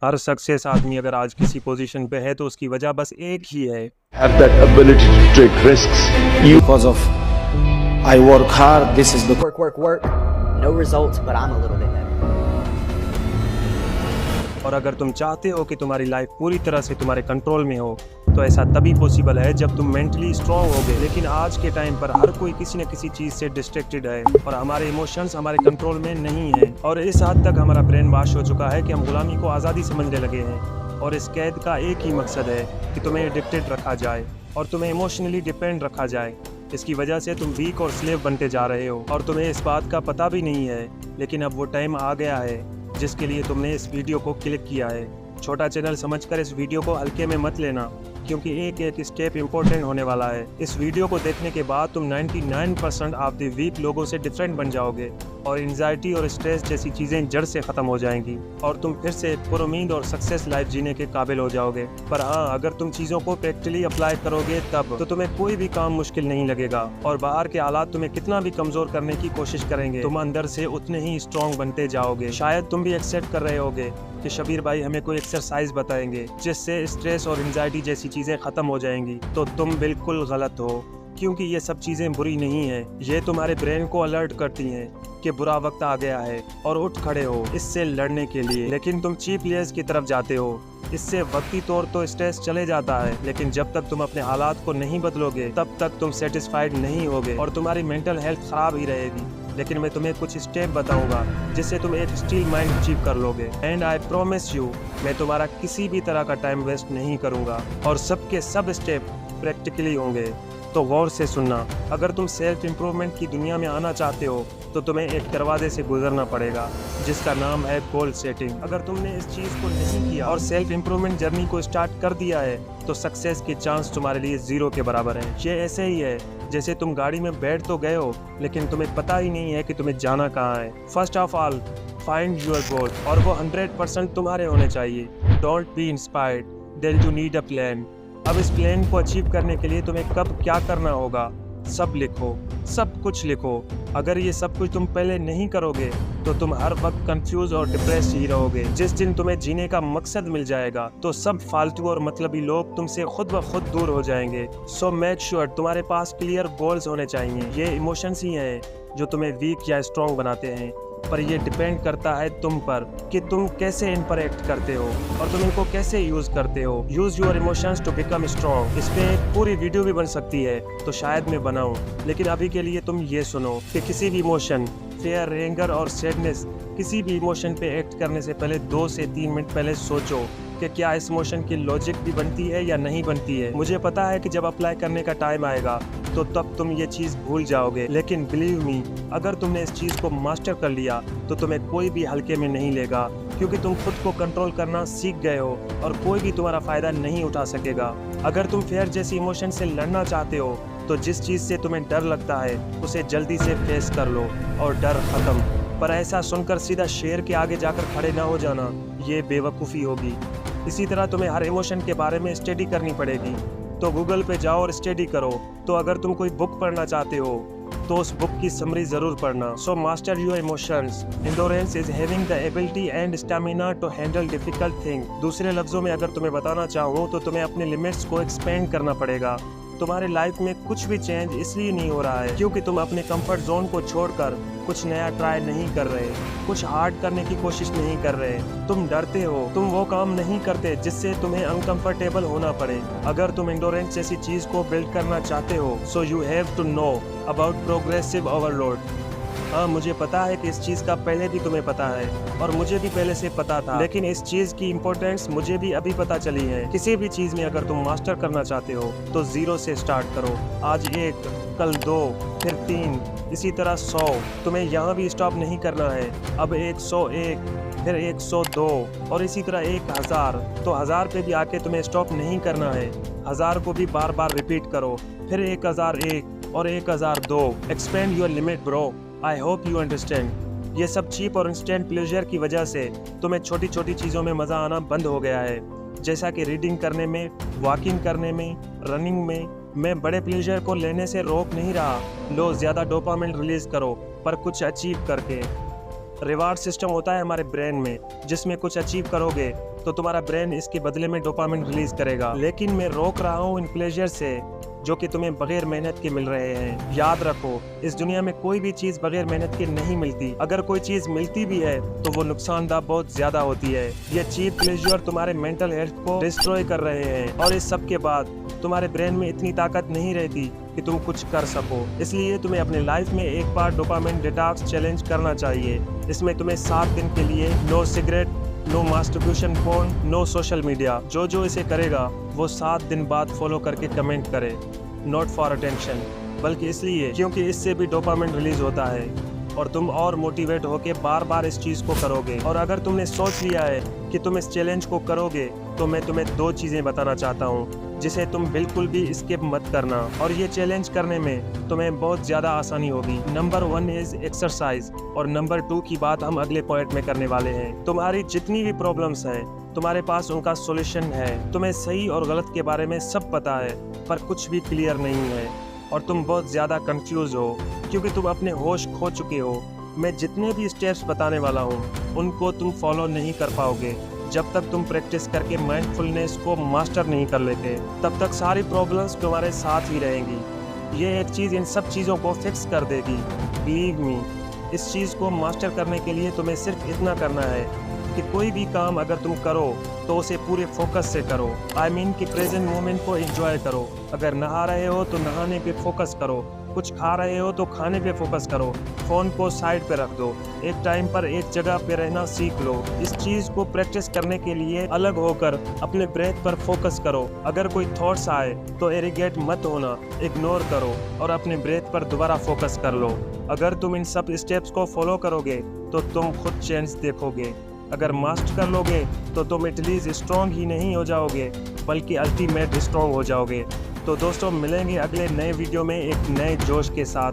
हर success आदमी अगर आज किसी पोजीशन पे है तो उसकी वजह बस एक ही है। Have that ability to take risks. Because of I work hard, this is the work. No results, but I'm a little bit better. और अगर तुम चाहते हो कि तुम्हारी लाइफ पूरी तरह से तुम्हारे कंट्रोल में हो तो ऐसा तभी पॉसिबल है जब तुम मेंटली स्ट्रांग होगे। लेकिन आज के टाइम पर हर कोई किसी न किसी चीज से डिस्ट्रैक्टेड है और हमारे इमोशंस हमारे कंट्रोल में नहीं है और इस हद तक हमारा ब्रेन वॉश हो चुका है कि हम गुलामी को आज़ादी समझने लगे हैं। और इस कैद का एक ही मकसद है कि तुम्हें एडिक्टेड रखा जाए और तुम्हें इमोशनली डिपेंड रखा जाए। इसकी वजह से तुम वीक और स्लेव बनते जा रहे हो और तुम्हें इस बात का पता भी नहीं है। लेकिन अब वो टाइम आ गया है जिसके लिए तुमने इस वीडियो को क्लिक किया है। छोटा चैनल समझकर इस वीडियो को हल्के में मत लेना, क्योंकि एक एक स्टेप इम्पोर्टेंट होने वाला है। इस वीडियो को देखने के बाद तुम 99% ऑफ द वीक लोगों से डिफरेंट बन जाओगे और एंजाइटी और स्ट्रेस जैसी चीज़ें जड़ से ख़त्म हो जाएंगी और तुम फिर से पुरुमीद और सक्सेस लाइफ जीने के काबिल हो जाओगे। पर हाँ, अगर तुम चीज़ों को प्रैक्टिकली अप्लाई करोगे तब तो तुम्हें कोई भी काम मुश्किल नहीं लगेगा और बाहर के हालात तुम्हें कितना भी कमज़ोर करने की कोशिश करेंगे, तुम अंदर से उतने ही स्ट्रॉन्ग बनते जाओगे। शायद तुम भी एक्सेप्ट कर रहे होगे कि शबीर भाई हमें कोई एक्सरसाइज बताएंगे जिससे स्ट्रेस और एंजाइटी जैसी चीज़ें ख़त्म हो जाएंगी। तो तुम बिल्कुल गलत हो, क्योंकि ये सब चीज़ें बुरी नहीं है। ये तुम्हारे ब्रेन को अलर्ट करती हैं कि बुरा वक्त आ गया है और उठ खड़े हो इससे लड़ने के लिए। लेकिन तुम चीप लेयर्स की तरफ जाते हो। इससे वक्ती तौर तो स्ट्रेस चले जाता है, लेकिन जब तक तुम अपने हालात को नहीं बदलोगे तब तक तुम सेटिस्फाइड नहीं होगे और तुम्हारी मेंटल हेल्थ खराब ही रहेगी। लेकिन मैं तुम्हें कुछ स्टेप बताऊंगा जिससे तुम एक स्टील माइंड अचीव कर लोगे। एंड आई प्रॉमिस यू, मैं तुम्हारा किसी भी तरह का टाइम वेस्ट नहीं करूंगा और सबके सब स्टेप प्रैक्टिकली होंगे। तो गौर से सुनना, अगर तुम सेल्फ इम्प्रूवमेंट की दुनिया में आना चाहते हो तो तुम्हें एक दरवाजे से गुजरना पड़ेगा जिसका नाम है गोल सेटिंग। अगर तुमने इस चीज़ को नहीं किया और सेल्फ इम्प्रूवमेंट जर्नी को स्टार्ट कर दिया है तो सक्सेस के चांस तुम्हारे लिए 0 के बराबर है। ये ऐसे ही है जैसे तुम गाड़ी में बैठ तो गए हो लेकिन तुम्हें पता ही नहीं है कि तुम्हें जाना कहाँ है। First of all find your goal और वो 100% तुम्हारे होने चाहिए। Don't be inspired, then you need a plan. अब इस प्लान को अचीव करने के लिए तुम्हें कब क्या करना होगा सब लिखो, सब कुछ लिखो। अगर ये सब कुछ तुम पहले नहीं करोगे तो तुम हर वक्त कंफ्यूज और डिप्रेस ही रहोगे। जिस दिन तुम्हें जीने का मकसद मिल जाएगा तो सब फालतू और मतलबी लोग तुमसे खुद ब खुद दूर हो जाएंगे। सो मेक श्योर तुम्हारे पास क्लियर गोल्स होने चाहिए। ये इमोशंस ही हैं जो तुम्हें वीक या स्ट्रॉन्ग बनाते हैं, पर यह डिपेंड करता है तुम पर कि तुम कैसे इन पर एक्ट करते हो और तुम इनको कैसे यूज करते हो। Use your emotions to become strong. इस पे एक पूरी वीडियो भी बन सकती है तो शायद मैं बनाऊं, लेकिन अभी के लिए तुम ये सुनो कि किसी भी इमोशन, फेयर, एंगर और सैडनेस, किसी भी इमोशन पे एक्ट करने से पहले 2 से 3 मिनट पहले सोचो कि क्या इस इमोशन की लॉजिक भी बनती है या नहीं बनती है। मुझे पता है कि जब अप्लाई करने का टाइम आएगा तो तब तुम ये चीज़ भूल जाओगे, लेकिन बिलीव मी, अगर तुमने इस चीज़ को मास्टर कर लिया तो तुम्हें कोई भी हल्के में नहीं लेगा, क्योंकि तुम खुद को कंट्रोल करना सीख गए हो और कोई भी तुम्हारा फ़ायदा नहीं उठा सकेगा। अगर तुम फेयर जैसी इमोशन से लड़ना चाहते हो तो जिस चीज़ से तुम्हें डर लगता है उसे जल्दी से फेस कर लो और डर ख़त्म। पर ऐसा सुनकर सीधा शेर के आगे जाकर खड़े ना हो जाना, ये बेवकूफ़ी होगी। इसी तरह तुम्हें हर इमोशन के बारे में स्टडी करनी पड़ेगी। तो गूगल पे जाओ और स्टडी करो। तो अगर तुम कोई बुक पढ़ना चाहते हो तो उस बुक की समरी जरूर पढ़ना। So master your emotions. Endurance is having the ability and stamina to handle difficult thing. दूसरे लफ्जों में अगर तुम्हें बताना चाहूँ तो तुम्हें अपने लिमिट्स को एक्सपेंड करना पड़ेगा। तुम्हारी लाइफ में कुछ भी चेंज इसलिए नहीं हो रहा है क्योंकि तुम अपने कंफर्ट जोन को छोड़कर कुछ नया ट्राई नहीं कर रहे, कुछ हार्ड करने की कोशिश नहीं कर रहे। तुम डरते हो, तुम वो काम नहीं करते जिससे तुम्हें अनकंफर्टेबल होना पड़े। अगर तुम एंडोरेंस जैसी चीज को बिल्ड करना चाहते हो so you have to know about progressive overload. हाँ, मुझे पता है कि इस चीज़ का पहले भी तुम्हें पता है और मुझे भी पहले से पता था, लेकिन इस चीज़ की इम्पोर्टेंस मुझे भी अभी पता चली है। किसी भी चीज़ में अगर तुम मास्टर करना चाहते हो तो 0 से स्टार्ट करो। आज 1, कल 2, फिर 3, इसी तरह 100। तुम्हें यहाँ भी स्टॉप नहीं करना है। अब 101, फिर 102 और इसी तरह 1000। तो 1000 पे भी आके तुम्हें स्टॉप नहीं करना है। 1000 को भी बार बार रिपीट करो, फिर 1001 और 1002। Expand your limit bro. I hope you understand. ये सब चीप और इंस्टेंट प्लेजर की वजह से तुम्हें छोटी छोटी चीज़ों में मज़ा आना बंद हो गया है, जैसा कि रीडिंग करने में, वॉकिंग करने में, रनिंग में। मैं बड़े प्लेजर को लेने से रोक नहीं रहा। लो, ज़्यादा डोपामिन रिलीज करो, पर कुछ अचीव करके। रिवार्ड सिस्टम होता है हमारे ब्रेन में, जिसमें कुछ अचीव करोगे तो तुम्हारा ब्रेन इसके बदले में डोपामिन रिलीज करेगा। लेकिन मैं रोक रहा हूँ इन प्लेजर से जो कि तुम्हें बगैर मेहनत के मिल रहे हैं। याद रखो, इस दुनिया में कोई भी चीज बगैर मेहनत के नहीं मिलती। अगर कोई चीज मिलती भी है तो वो नुकसानदायक बहुत ज्यादा होती है। ये चीप प्लेजर तुम्हारे मेंटल हेल्थ को डिस्ट्रॉय कर रहे हैं और इस सब के बाद तुम्हारे ब्रेन में इतनी ताकत नहीं रहती कि तुम कुछ कर सको। इसलिए तुम्हें अपने लाइफ में एक बार डोपामिन डिटॉक्स चैलेंज करना चाहिए। इसमें तुम्हें 7 दिन के लिए no cigarette, no masturbation phone, no social media. जो इसे करेगा वो 7 दिन बाद फॉलो करके कमेंट करे, नॉट फॉर अटेंशन, बल्कि इसलिए क्योंकि इससे भी डोपामिन रिलीज होता है और तुम और मोटिवेट होके बार बार इस चीज को करोगे। और अगर तुमने सोच लिया है कि तुम इस चैलेंज को करोगे तो मैं तुम्हें 2 चीजें बताना चाहता हूँ जिसे तुम बिल्कुल भी स्किप मत करना। और ये चैलेंज करने में तुम्हें बहुत ज्यादा आसानी होगी। नंबर 1 इज एक्सरसाइज और नंबर 2 की बात हम अगले पॉइंट में करने वाले हैं। तुम्हारी जितनी भी प्रॉब्लम्स हैं तुम्हारे पास उनका सॉल्यूशन है। तुम्हें सही और गलत के बारे में सब पता है पर कुछ भी क्लियर नहीं है और तुम बहुत ज्यादा कंफ्यूज हो क्योंकि तुम अपने होश खो चुके हो। मैं जितने भी स्टेप्स बताने वाला हूँ उनको तुम फॉलो नहीं कर पाओगे जब तक तुम प्रैक्टिस करके माइंडफुलनेस को मास्टर नहीं कर लेते। तब तक सारी प्रॉब्लम्स तुम्हारे साथ ही रहेंगी। ये एक चीज़ इन सब चीज़ों को फिक्स कर देगी। बिलीव मी, इस चीज़ को मास्टर करने के लिए तुम्हें सिर्फ इतना करना है कि कोई भी काम अगर तुम करो तो उसे पूरे फोकस से करो। आई मीन कि प्रेजेंट मोमेंट को एंजॉय करो। अगर नहा रहे हो तो नहाने पे फोकस करो, कुछ खा रहे हो तो खाने पे फोकस करो, फोन को साइड पे रख दो, एक टाइम पर एक जगह पे रहना सीख लो। इस चीज को प्रैक्टिस करने के लिए अलग होकर अपने ब्रेथ पर फोकस करो। अगर कोई थॉट्स आए तो इरिगेट मत होना, इग्नोर करो और अपने ब्रेथ पर दोबारा फोकस कर लो। अगर तुम इन सब स्टेप्स को फॉलो करोगे तो तुम खुद चेंज देखोगे। अगर मास्टर कर लोगे तो तुम एटलीस्ट स्ट्रॉन्ग ही नहीं हो जाओगे बल्कि अल्टीमेट स्ट्रॉन्ग हो जाओगे। तो दोस्तों, मिलेंगे अगले नए वीडियो में एक नए जोश के साथ।